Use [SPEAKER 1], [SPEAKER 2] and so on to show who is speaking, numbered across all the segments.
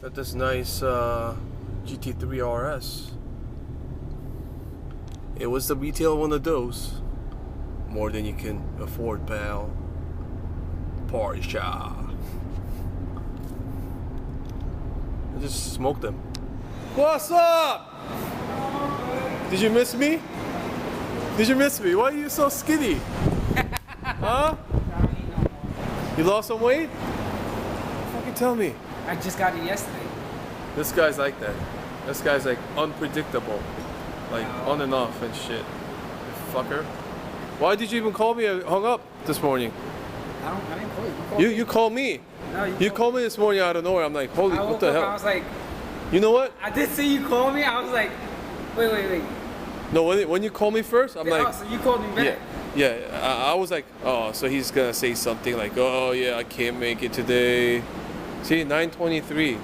[SPEAKER 1] Got this nice GT3 RS. It was the retail one of those. More than you can afford, pal. Porsche. I just smoked them. What's up? Did you miss me? Did you miss me? Why are you so skinny? Huh? You lost some weight? Fucking tell me.
[SPEAKER 2] I just got it yesterday.
[SPEAKER 1] This guy's like that. This guy's like unpredictable. Like on and off and shit. You fucker. Why did you even call me? I hung up this morning.
[SPEAKER 2] I didn't call you.
[SPEAKER 1] You called me.
[SPEAKER 2] No,
[SPEAKER 1] you called me this morning out of nowhere. I'm like, holy, what the hell?
[SPEAKER 2] I was like,
[SPEAKER 1] you know what?
[SPEAKER 2] I did see you call me. I was like, wait.
[SPEAKER 1] No, when you called me first, I'm like,
[SPEAKER 2] oh, so you called me back.
[SPEAKER 1] Yeah. I was like, oh, so he's gonna say something like, oh yeah, I can't make it today. See, 9:23.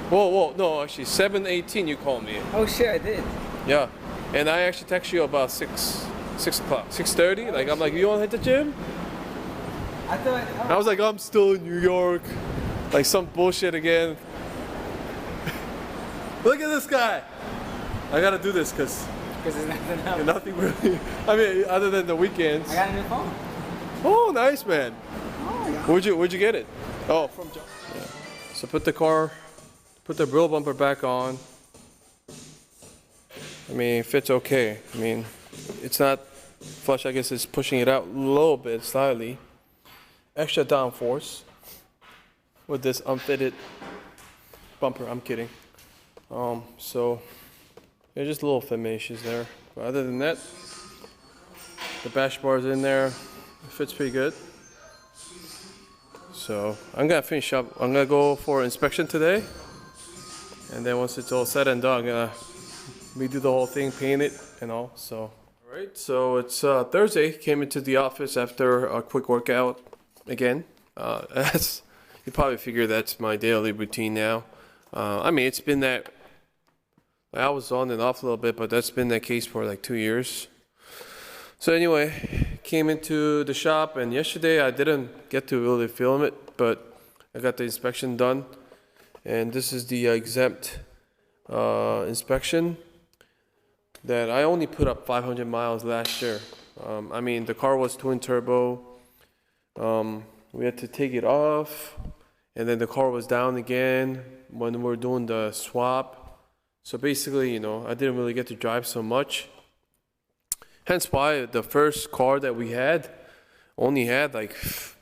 [SPEAKER 1] Whoa, no, actually 7:18 you called me.
[SPEAKER 2] Oh shit, I did.
[SPEAKER 1] Yeah, and I actually text you about 6 o'clock, 6:30. Like I'm like, you wanna hit the gym? I was like, I'm still in New York, like some bullshit again. Look at this guy. I gotta do this because
[SPEAKER 2] there's nothing else.
[SPEAKER 1] Nothing really. I mean, other than the weekends.
[SPEAKER 2] I got a new phone.
[SPEAKER 1] Oh, nice, man.
[SPEAKER 2] Oh, yeah.
[SPEAKER 1] Where'd you get it? Oh, from John. Yeah. So put the grill bumper back on. I mean, it fits okay. I mean, it's not flush. I guess it's pushing it out a little bit, slightly. Extra downforce with this unfitted bumper. I'm kidding. So there's just little finishes there. But other than that, the Bashbar is in there. It fits pretty good. So I'm gonna finish up. I'm gonna go for inspection today, and then once it's all said and done, I'm gonna redo the whole thing, paint it, and all. So, all right. So it's Thursday. Came into the office after a quick workout again. As you probably figure, that's my daily routine now. I mean, it's been that. I was on and off a little bit, but that's been the case for like 2 years. So anyway, came into the shop, and yesterday I didn't get to really film it, but I got the inspection done. And this is the exempt inspection that I only put up 500 miles last year. I mean, the car was twin turbo. We had to take it off, and then the car was down again when we were doing the swap. So basically, you know, I didn't really get to drive so much. Hence why the first car that we had only had like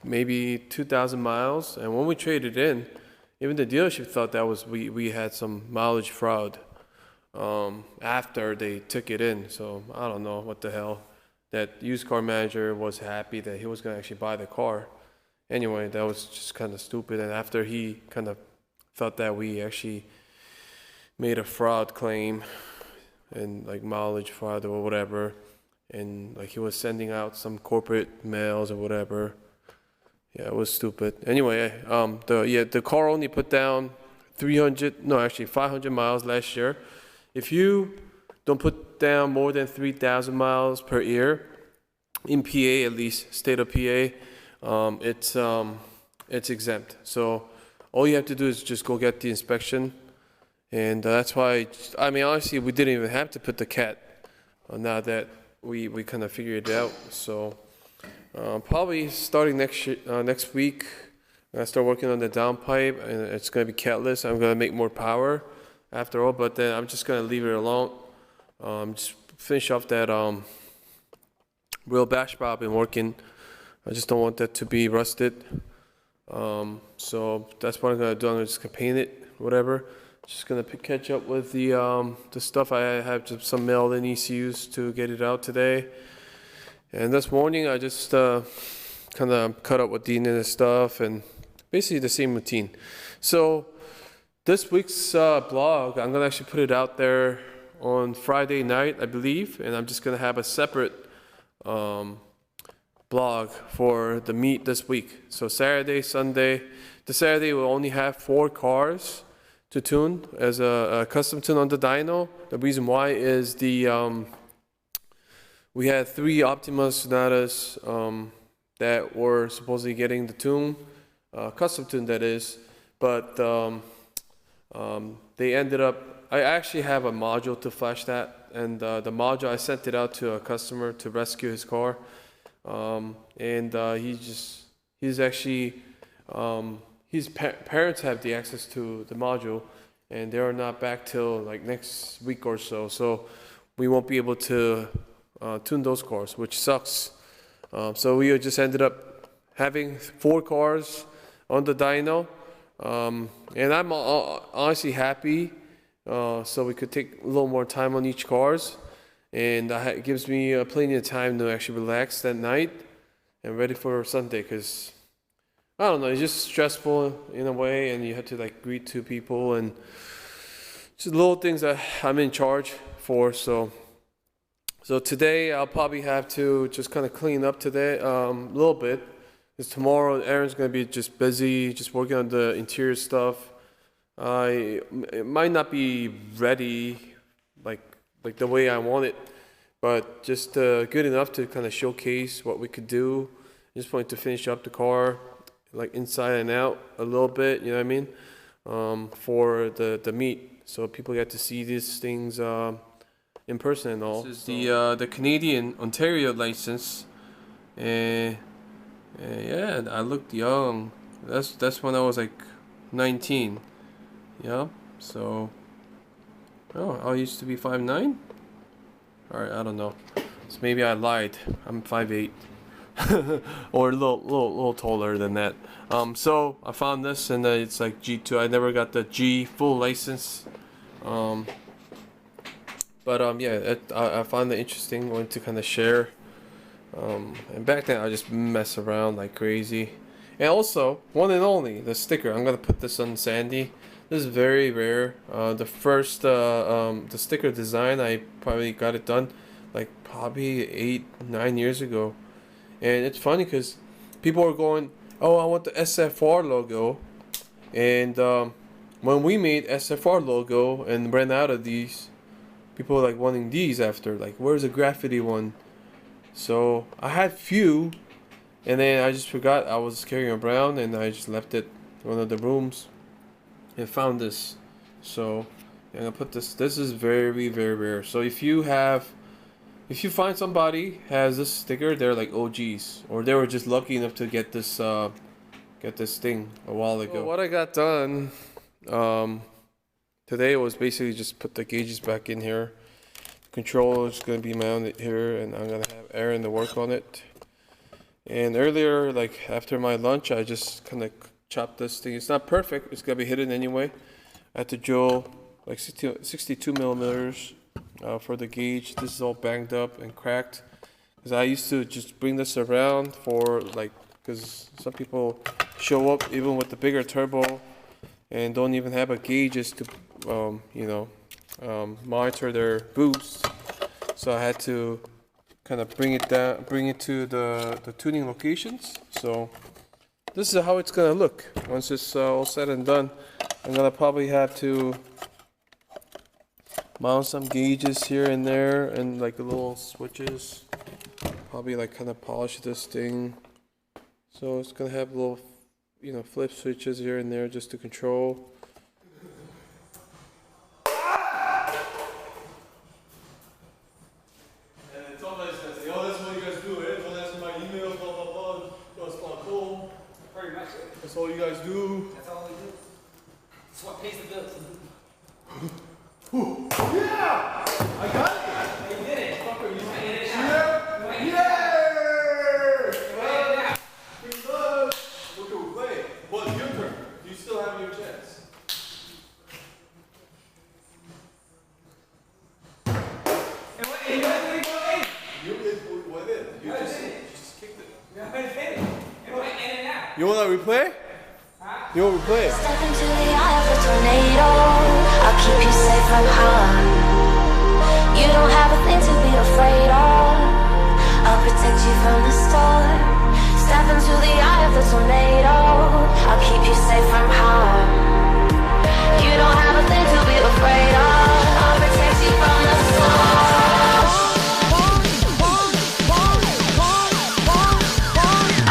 [SPEAKER 1] maybe 2,000 miles. And when we traded in, even the dealership thought that was we had some mileage fraud after they took it in. So I don't know what the hell. That used car manager was happy that he was going to actually buy the car. Anyway, that was just kind of stupid. And after he kind of thought that we actually made a fraud claim and like mileage fraud or whatever, and like he was sending out some corporate mails or whatever. Yeah, it was stupid. Anyway, the car only put down 500 miles last year. If you don't put down more than 3,000 miles per year in PA, at least state of PA, it's exempt. So all you have to do is just go get the inspection. And that's why, I mean, honestly, we didn't even have to put the cat now that we kind of figured it out. So probably starting next week, I'm going to start working on the downpipe, and it's going to be catless. I'm going to make more power after all, but then I'm just going to leave it alone. Just finish off that real Bashbar I've been working. I just don't want that to be rusted. So that's what I'm going to do. I'm just going to paint it, whatever. Just gonna catch up with the stuff. I have just some mail-in ECUs to get it out today. And this morning I just kind of cut up with Dean and his stuff, and basically the same routine. So this week's blog, I'm gonna actually put it out there on Friday night, I believe, and I'm just gonna have a separate blog for the meet this week. So Saturday, Sunday. The Saturday will only have 4 cars to tune as a custom tune on the dyno. The reason why is we had 3 Optima Sonatas that were supposedly getting the tune, custom tune that is, but They ended up, I actually have a module to flash that, and the module, I sent it out to a customer to rescue his car. He's actually, his parents have the access to the module, and they are not back till like next week or so. So we won't be able to tune those cars, which sucks. So we just ended up having 4 cars on the dyno, and I'm honestly happy. So we could take a little more time on each cars, and it gives me plenty of time to actually relax that night and ready for Sunday. Cause I don't know, it's just stressful in a way, and you have to like greet 2 people and just little things that I'm in charge for. So today I'll probably have to just kind of clean up today a little bit. Because tomorrow Aaron's gonna be just busy, just working on the interior stuff. It might not be ready like the way I want it, but just good enough to kind of showcase what we could do. Just wanted to finish up the car, like inside and out a little bit, you know what I mean, for the meet, so people get to see these things in person and all. This is the Canadian Ontario license, and yeah, I looked young. That's when I was like 19. Yeah, so I used to be 5'9". All right, I don't know. So maybe I lied. I'm 5'8", or a little taller than that. So I found this, and it's like G2. I never got the G full license. Yeah, I found it interesting. Wanted to kind of share. And back then I just mess around like crazy. And also, one and only, the sticker. I'm gonna put this on Sandy. This is very rare. The first the sticker design, I probably got it done like probably 8-9 years ago. And it's funny because people are going, oh, I want the SFR logo. And when we made SFR logo and ran out of these, people were like wanting these after, like, where's the graffiti one? So I had few, and then I just forgot I was carrying around, and I just left it in one of the rooms and found this. So I'm gonna put this. This is very, very rare. So if you find somebody has this sticker, they're like OGs, or they were just lucky enough to get this thing a while ago. So what I got done today was basically just put the gauges back in here. Controller is going to be mounted here, and I'm going to have Aaron to work on it. And earlier, like after my lunch, I just kind of chopped this thing. It's not perfect. It's going to be hidden anyway. I had to drill like 62 millimeters for the gauge. This is all banged up and cracked. Because I used to just bring this around for like, because some people show up even with the bigger turbo and don't even have a gauges to, monitor their boost. So I had to kind of bring it to the tuning locations. So this is how it's gonna look once it's all said and done. I'm gonna probably have to mount some gauges here and there, and like the little switches. Probably like kind of polish this thing. So it's gonna have little, flip switches here and there just to control. That's all you guys do.
[SPEAKER 2] That's all we do. That's what pays the bills.
[SPEAKER 1] Yeah! I got it!
[SPEAKER 2] You did it.
[SPEAKER 1] Fucker, you
[SPEAKER 2] made it.
[SPEAKER 1] Yeah!
[SPEAKER 2] Yeah!
[SPEAKER 1] Pretty good. Look who play. Well, it's your turn. You still have your chance.
[SPEAKER 2] And what did you do?
[SPEAKER 1] You did what it is. You just kicked it.
[SPEAKER 2] Yeah, I did it. It went in and out.
[SPEAKER 1] You want to replay?
[SPEAKER 2] Huh?
[SPEAKER 1] You want to replay it?
[SPEAKER 3] Step into the eye of a tornado. I'll keep you safe from harm. You don't have a thing to be afraid of. I'll protect you from the storm. Step into the eye of the tornado. I'll keep you safe from harm. You don't have a thing to be afraid of. I'll protect you from the storm.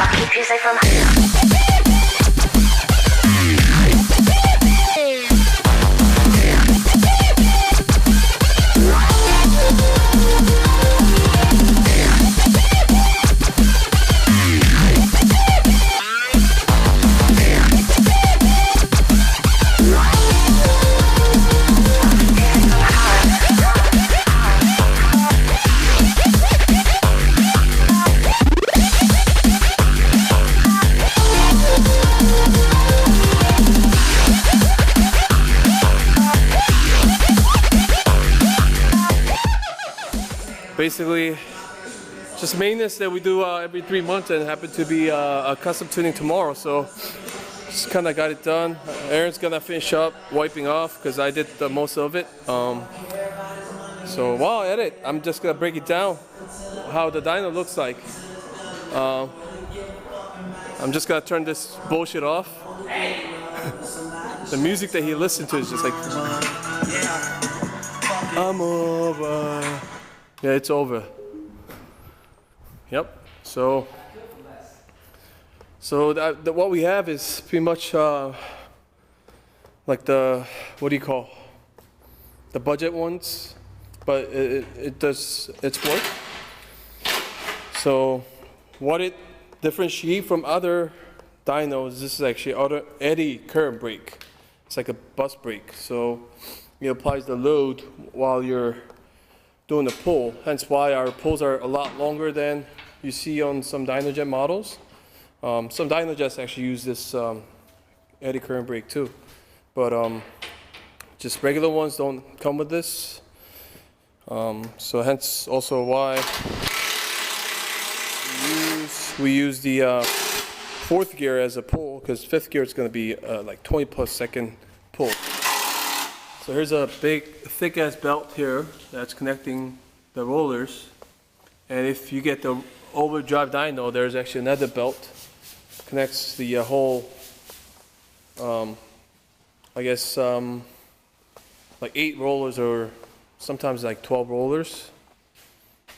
[SPEAKER 3] I'll keep you safe from harm.
[SPEAKER 1] basically just maintenance that we do every 3 months, and happen to be a custom tuning tomorrow. So just kind of got it done. Aaron's gonna finish up wiping off because I did the most of it. So while I edit, I'm just gonna break it down how the dyno looks like. I'm just gonna turn this bullshit off. The music that he listened to is just like, I'm over. Yeah, it's over. Yep. So what we have is pretty much like the, what do you call, the budget ones, but it does its work. So what it differentiates from other dynos, this is actually auto eddy current brake. It's like a bus brake, so it applies the load while you're doing the pull. Hence why our pulls are a lot longer than you see on some Dynojet models. Some Dynojets actually use this eddy current brake too, but just regular ones don't come with this. So hence also why we use the fourth gear as a pull, because fifth gear is going to be like 20 plus second pull. So here's a big thick ass belt here that's connecting the rollers, and if you get the overdrive dyno, there's actually another belt connects the whole I guess like 8 rollers or sometimes like 12 rollers.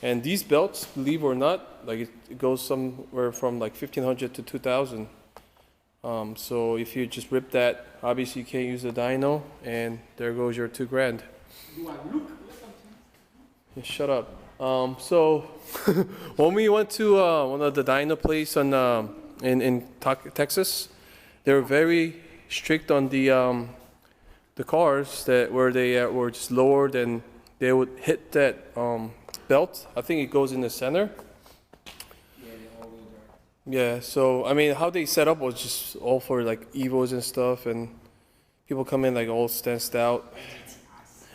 [SPEAKER 1] And these belts, believe it or not, like it goes somewhere from like 1,500 to 2,000. So if you just rip that, obviously you can't use the dyno, and there goes your $2,000. Yeah, shut up. So when we went to one of the dyno place in Texas, they were very strict on the cars that where they were just lowered, and they would hit that belt. I think it goes in the center. Yeah, so I mean, how they set up was just all for like Evos and stuff, and people come in like all stanced out.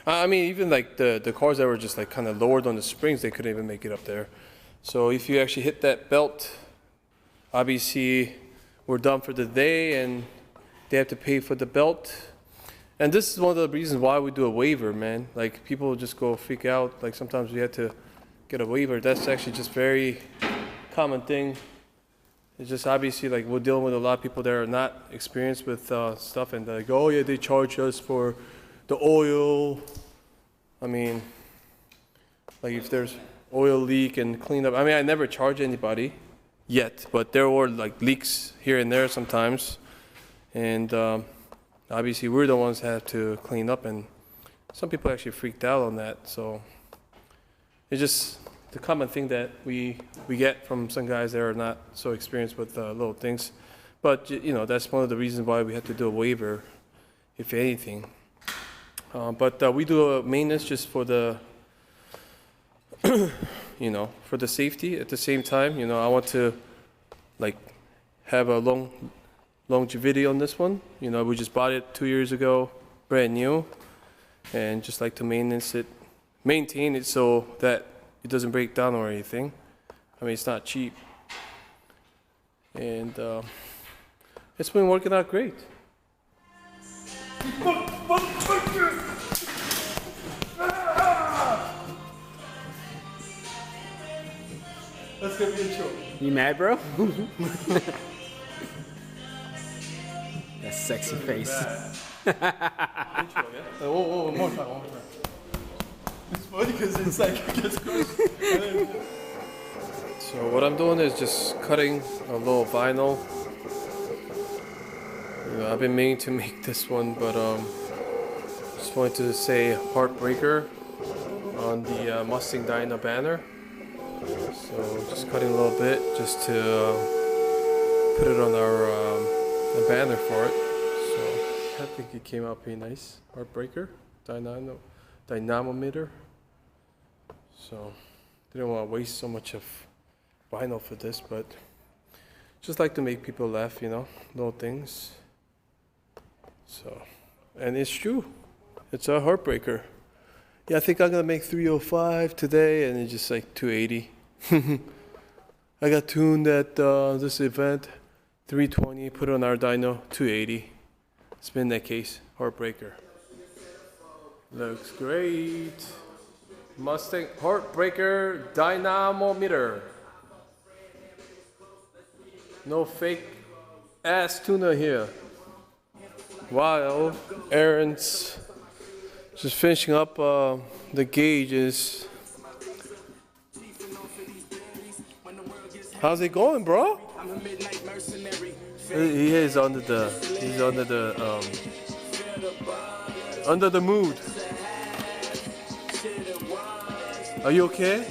[SPEAKER 1] I mean, even like the cars that were just like kind of lowered on the springs, they couldn't even make it up there. So if you actually hit that belt, obviously we're done for the day, and they have to pay for the belt. And this is one of the reasons why we do a waiver, man. Like people just go freak out. Like sometimes we have to get a waiver. That's actually just very common thing. It's just obviously like we're dealing with a lot of people that are not experienced with stuff, and they're like, oh yeah, they charge us for the oil. I mean, like if there's oil leak and cleanup. I mean, I never charge anybody yet, but there were like leaks here and there sometimes, and obviously we're the ones that have to clean up, and some people actually freaked out on that. So it's just the common thing that we get from some guys that are not so experienced with little things. But you know, that's one of the reasons why we have to do a waiver, if anything. But we do a maintenance just for the you know, for the safety. At the same time, you know, I want to like have a longevity on this one. You know, we just bought it 2 years ago, brand new, and just like to maintain it so that it doesn't break down or anything. I mean, it's not cheap, and it's been working out great. Let's get the intro.
[SPEAKER 4] You mad, bro? That sexy face.
[SPEAKER 1] Intro, yeah? Whoa, one more time. It's funny because it's like it gets close. So what I'm doing is just cutting a little vinyl. You know, I've been meaning to make this one, but just wanted to say Heartbreaker on the Mustang Dyno banner. So just cutting a little bit just to put it on our the banner for it. So I think it came out pretty nice. Heartbreaker, dynamometer. So didn't want to waste so much of vinyl for this, but just like to make people laugh, you know, little things. So, and it's true. It's a heartbreaker. Yeah, I think I'm gonna make 305 today, and it's just like 280. I got tuned at this event, 320. Put it on our dyno, 280. Spin that case, heartbreaker. Looks great. Mustang heartbreaker dynamometer. No fake ass tuna here. While Aaron's just finishing up the gauges. How's it going, bro? He is under the mood. Are you okay?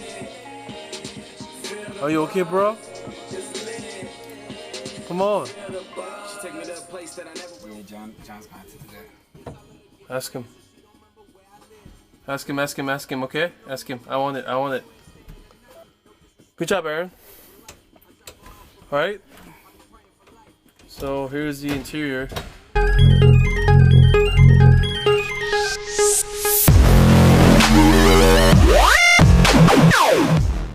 [SPEAKER 1] Are you okay, bro? Come on.
[SPEAKER 4] John's gonna have to do that.
[SPEAKER 1] Ask him. Ask him, okay? Ask him. I want it. Good job, Aaron. Alright. So here's the interior.